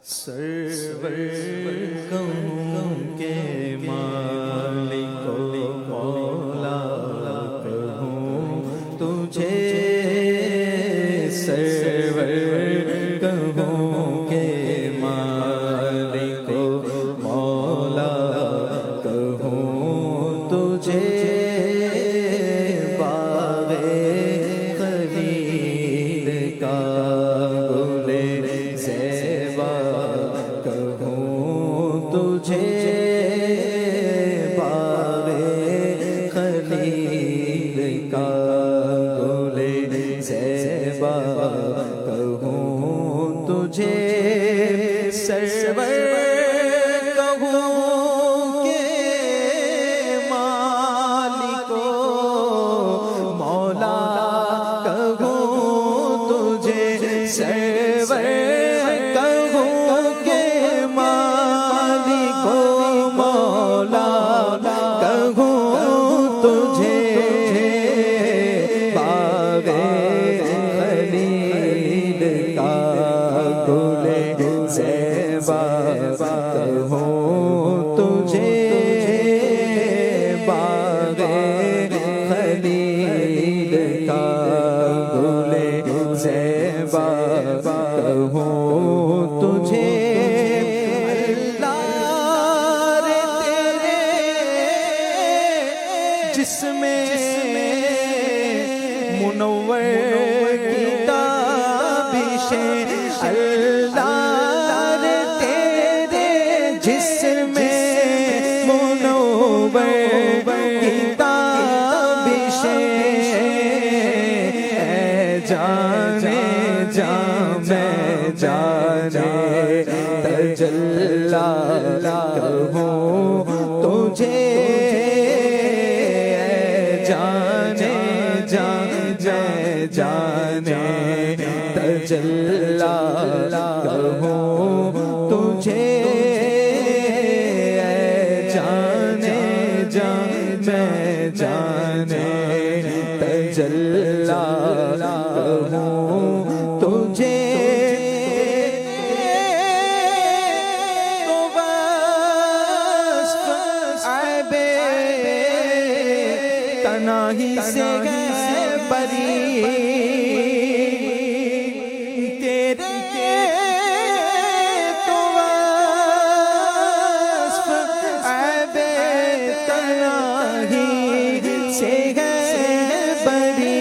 سرور کہوں کہ مالک و مولا کہوں تجھے، سرور کہوں کہ مالک و مولا کہوں تجھے، باغ خلید کا تجھے، باغ خلیل کا گل زیبا کہوں تجھے، سرور کہوں کہ مالک و مولا کہوں تجھے، سرور کہوں تجھے، باغ خلیل کا گل زیبا کہوں تجھے، اللہ رے تیرے جسم منور کی تابشیں، اللہ جسم منور کی تابشیں، اے جانے جاں میں جانے تجلی کہوں تجھے، اے جانے جاں میں جانے تجلی کہوں تجھے، میں جانے تجلی کہوں تجھے، تو وصف عیب تنہی سے ہے بری، تیرے تو وصف عیب سے ہے بری،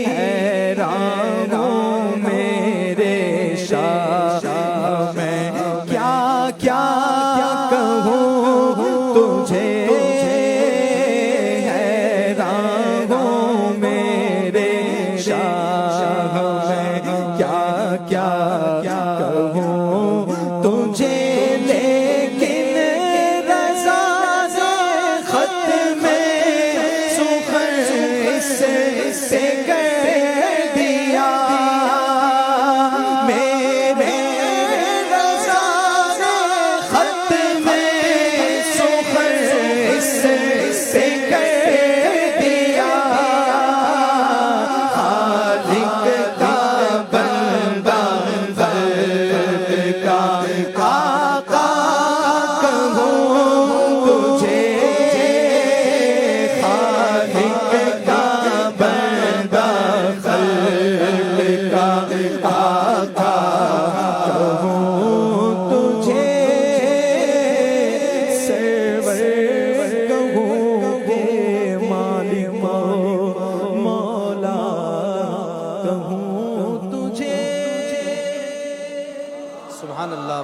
حیران ہوں میرے شاہ میں کیا کیا کہوں تجھے، حیران ہوں میرے شاہ میں کیا کیا کہوں تجھے، سے کر دیا میرے رضا خط میں سخن سے کر دیا، خالق کا بندہ خلق کا آقا کہوں تجھے، خالق کا آقا کہوں تجھے، سرور کہوں کہ مالک و مولا کہوں تجھے، سبحان اللہ۔